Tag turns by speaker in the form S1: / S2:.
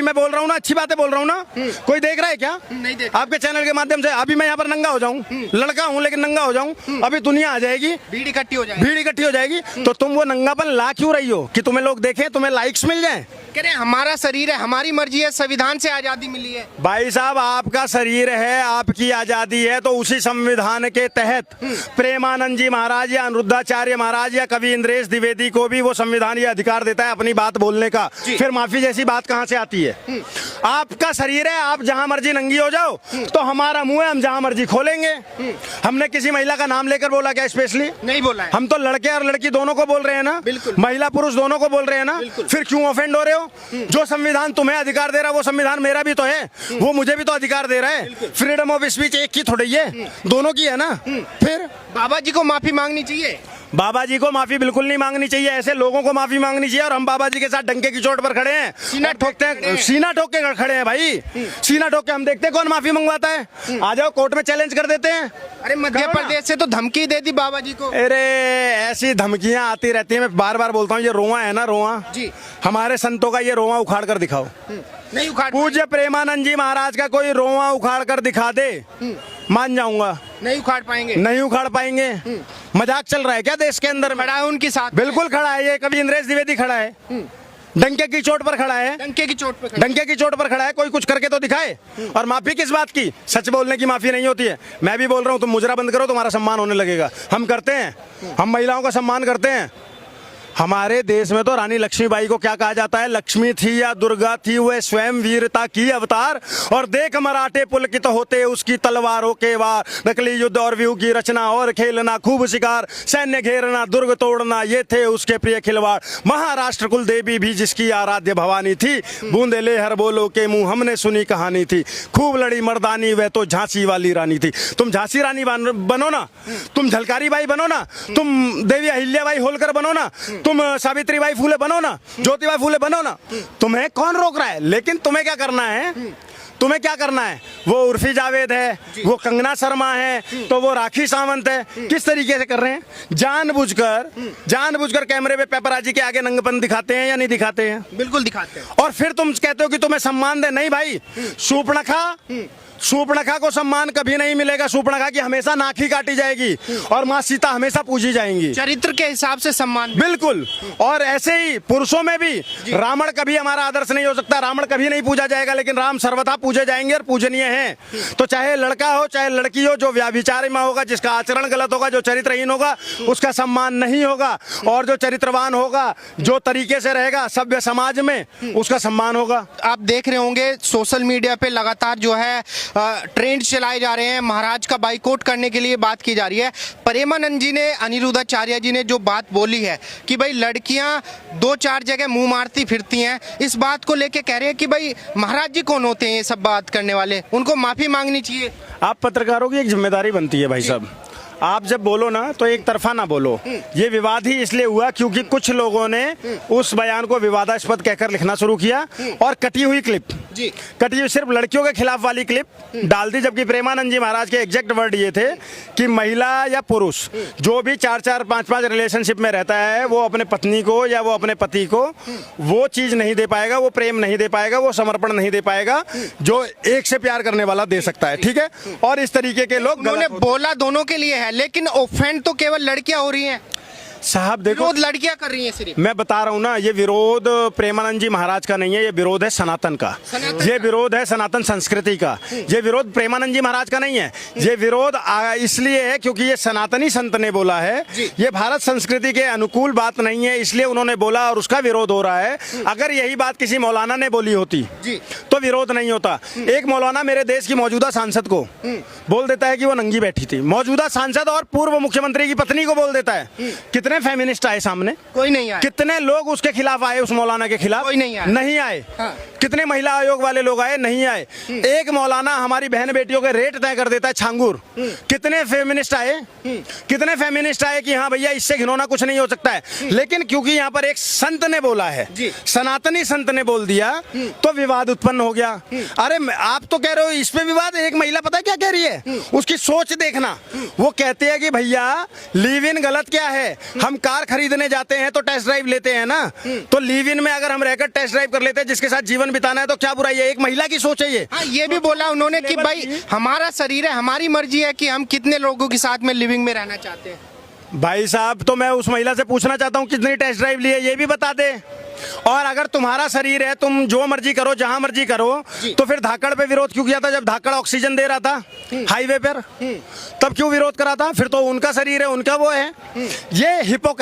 S1: मैं बोल रहा हूँ ना, अच्छी बातें बोल रहा हूँ ना, कोई देख रहा है क्या?
S2: नहीं देख।
S1: आपके चैनल के माध्यम से अभी मैं यहाँ पर नंगा हो जाऊँ, लड़का हूँ लेकिन नंगा हो जाऊँ, अभी दुनिया आ जाएगी,
S2: भीड़ इकट्ठी हो जाएगी।
S1: भीड़ इकट्ठी हो जाएगी, तो तुम वो नंगापन ला क्यों रही हो कि तुम्हें लोग देखें, तुम्हें लाइक्स मिल जाए?
S2: कह रहे हमारा शरीर है, हमारी मर्जी है, संविधान से आजादी मिली है।
S1: भाई साहब, आपका शरीर है, आपकी आजादी है, तो उसी संविधान के तहत प्रेमानंद जी महाराज या अनिरुद्धाचार्य महाराज या कवि इंद्रेश द्विवेदी को भी वो संविधान ये अधिकार देता है अपनी बात बोलने का। फिर माफी जैसी बात कहाँ से आती है? आपका शरीर है, आप जहां मर्जी नंगी हो जाओ, तो हमारा मुंह है, हम जहां मर्जी खोलेंगे। हमने किसी महिला का नाम लेकर बोला क्या? स्पेशली
S2: नहीं बोला है।
S1: हम तो लड़के और लड़की दोनों को बोल रहे हैं ना,
S2: बिल्कुल।
S1: महिला पुरुष दोनों को बोल रहे हैं ना, फिर क्यों ऑफेंड हो रहे हो? जो संविधान तुम्हें अधिकार दे रहा है वो संविधान मेरा भी तो है, वो मुझे भी तो अधिकार दे रहा है। फ्रीडम ऑफ स्पीच एक की थोड़ी है, दोनों की है ना। फिर
S2: बाबा जी को माफी मांगनी चाहिए।
S1: बाबा जी को माफी बिल्कुल नहीं मांगनी चाहिए, ऐसे लोगों को माफी मांगनी चाहिए। और हम बाबा जी के साथ डंके की चोट पर खड़े हैं, सीना ठोकते हैं, सीना ठोक के खड़े हैं भाई, सीना ठोक के। हम देखते हैं कौन माफी मंगवाता है। आ जाओ, कोर्ट में चैलेंज कर देते हैं।
S2: अरे मध्य प्रदेश से तो धमकी दे दी बाबा जी को।
S1: अरे ऐसी धमकियां आती रहती हैं, मैं बार बार बोलता हूँ, ये रोआ है ना, रोआ
S2: जी,
S1: हमारे संतों का ये रोआ उखाड़ कर दिखाओ।
S2: नहीं उखाड़,
S1: पूज्य प्रेमानंद जी महाराज का कोई रोआ उखाड़ कर दिखा दे, मान जाऊंगा।
S2: नहीं उखाड़ पाएंगे।
S1: नहीं उखाड़ पाएंगे। मजाक चल रहा है क्या देश के अंदर?
S2: खड़ा है उनके साथ।
S1: बिल्कुल खड़ा है, ये कवि इंद्रेश द्विवेदी खड़ा है, डंके की चोट पर खड़ा है,
S2: डंके की चोट पर खड़ा।
S1: डंके की चोट पर खड़ा है। कोई कुछ करके तो दिखाए। और माफी किस बात की? सच बोलने की माफी नहीं होती है। मैं भी बोल रहा हूँ, तुम मुजरा बंद करो, तुम्हारा सम्मान होने लगेगा। हम करते हैं, हम महिलाओं का सम्मान करते हैं। हमारे देश में तो रानी लक्ष्मीबाई को क्या कहा जाता है? लक्ष्मी थी या दुर्गा थी, वह स्वयं वीरता की अवतार। और देख मराठे पुलकित होते उसकी तलवारों के वार, नकली युद्ध और व्यू की रचना और खेलना, खूब शिकार, सैन्य घेरना, दुर्ग तोड़ना, ये थे उसके प्रिय खिलवाड़। महाराष्ट्र कुल देवी भी जिसकी आराध्य भवानी थी, बूंदेले हर बोलो के मुंह हमने सुनी कहानी थी। खूब लड़ी मर्दानी, वह तो झांसी वाली रानी थी। तुम झांसी रानी बनो ना, तुम झलकारी बाई बनो ना, तुम देवी अहिल्याबाई होलकर बनो ना, तुम सावित्रीबाई फूले बनो ना, ज्योतिबाई फूले बनो ना, तुम्हें कौन रोक रहा है? लेकिन तुम्हें क्या करना है? तुम्हें क्या करना है? वो उर्फी जावेद है, वो कंगना शर्मा है, तो वो राखी सावंत है। किस तरीके से कर रहे हैं? जानबूझकर कैमरे पे पेपराजी के आगे नंगपन दिखाते हैं या नहीं दिखाते हैं?
S2: बिल्कुल दिखाते हैं।
S1: और फिर तुम कहते हो कि तुम्हें सम्मान दे। नहीं भाई, शूर्पणखा को सम्मान कभी नहीं मिलेगा। शूर्पणखा की हमेशा नाक ही काटी जाएगी और माँ सीता हमेशा पूजी जाएंगी।
S2: चरित्र के हिसाब से सम्मान।
S1: बिल्कुल। और ऐसे ही पुरुषों में भी रावण कभी हमारा आदर्श नहीं हो सकता, रावण कभी नहीं पूजा जाएगा, लेकिन राम सर्वथा पूजे जाएंगे और पूजनीय हैं। तो चाहे लड़का हो चाहे लड़की हो, जो व्याभिचारी में होगा, जिसका आचरण गलत होगा, जो चरित्रहीन होगा, उसका सम्मान नहीं होगा। और जो चरित्रवान होगा, जो तरीके से रहेगा सभ्य समाज में, उसका सम्मान होगा।
S2: आप देख रहे होंगे सोशल मीडिया पे लगातार जो है ट्रेंड चलाए जा रहे हैं, महाराज का बाइकआउट करने के लिए बात की जा रही है। प्रेमानंद जी ने, अनिरुद्धाचार्य जी ने जो बात बोली है कि भाई लड़कियां 2-4 जगह मुंह मारती फिरती हैं, इस बात को लेके कह रहे हैं कि भाई महाराज जी कौन होते हैं ये सब बात करने वाले, उनको माफी मांगनी चाहिए।
S1: आप पत्रकारों की एक जिम्मेदारी बनती है भाई साहब, आप जब बोलो ना तो एक तरफा ना बोलो। ये विवाद ही इसलिए हुआ क्योंकि कुछ लोगों ने उस बयान को विवादास्पद कहकर लिखना शुरू किया और कटी हुई क्लिप, कटी हुई सिर्फ लड़कियों के खिलाफ वाली क्लिप डाल दी। जबकि प्रेमानंद जी महाराज के एग्जैक्ट वर्ड ये थे कि महिला या पुरुष जो भी 4-4, 5-5 रिलेशनशिप में रहता है, वो अपने पत्नी को या वो अपने पति को वो चीज नहीं दे पाएगा, वो प्रेम नहीं दे पाएगा, वो समर्पण नहीं दे पाएगा जो एक से प्यार करने वाला दे सकता है। ठीक है। और इस तरीके के लोग
S2: उन्होंने बोला दोनों के लिए है, लेकिन ऑफेंड तो केवल लड़कियां हो रही हैं
S1: साहब। देखो,
S2: विरोध लड़कियां कर रही हैं सिर्फ।
S1: मैं बता रहा हूं ना, ये विरोध प्रेमानंद जी महाराज का नहीं है, ये विरोध है सनातन का, ये विरोध है सनातन संस्कृति का। ये विरोध प्रेमानंद जी महाराज का नहीं है, ये विरोध इसलिए है क्योंकि ये सनातनी संत ने बोला है। ये भारत संस्कृति के अनुकूल बात नहीं है, इसलिए उन्होंने बोला और उसका विरोध हो रहा है। अगर यही बात किसी मौलाना ने बोली होती तो विरोध नहीं होता। एक मौलाना मेरे देश की मौजूदा सांसद को बोल देता है कि वो नंगी बैठी थी, मौजूदा सांसद और पूर्व मुख्यमंत्री की पत्नी को बोल देता है। कितने फेमिनिस्ट आए सामने?
S2: कोई नहीं आया।
S1: कितने लोग उसके खिलाफ आए, उस मौलाना के खिलाफ?
S2: कोई नहीं आया।
S1: नहीं आए। हाँ। कितने महिला आयोग वाले लोग आए? नहीं आए। एक मौलाना हमारी बहन बेटियों के रेट तय कर देता है, छांगुर। कितने फेमिनिस्ट आए? कितने फेमिनिस्ट आए कि हाँ भैया इससे घिनौना कुछ नहीं हो सकता है। लेकिन क्योंकि यहाँ पर एक संत ने बोला है, सनातनी संत ने बोल दिया, तो विवाद उत्पन्न हो गया। अरे आप तो कह रहे हो इस पे विवाद, एक महिला पता है क्या कह रही है, उसकी सोच देखना। वो कहते हैं कि भैया लिव इन गलत क्या है, हम कार खरीदने जाते हैं तो टेस्ट ड्राइव लेते हैं ना, तो लिव इन में अगर हम रहकर टेस्ट ड्राइव कर लेते हैं, जिसके साथ जीवन बिताना है, तो क्या बुराई है? एक महिला की सोच है ये।
S2: हाँ, ये भी बोला उन्होंने कि भाई हमारा शरीर है, हमारी मर्जी है कि हम कितने लोगों के साथ में लिविंग में रहना चाहते हैं।
S1: भाई साहब, तो मैं उस महिला से पूछना चाहता हूँ कितनी टेस्ट ड्राइव ली है, ये भी बता दे। और अगर तुम्हारा शरीर है, तुम जो मर्जी करो, जहां मर्जी करो, तो फिर धाकड़ पे विरोध क्यों किया था? जब धाकड़ ऑक्सीजन दे रहा था हाईवे पर, तब क्यों विरोध करा था? फिर तो उनका शरीर है, उनका वो है। ये हिपोक्रेसी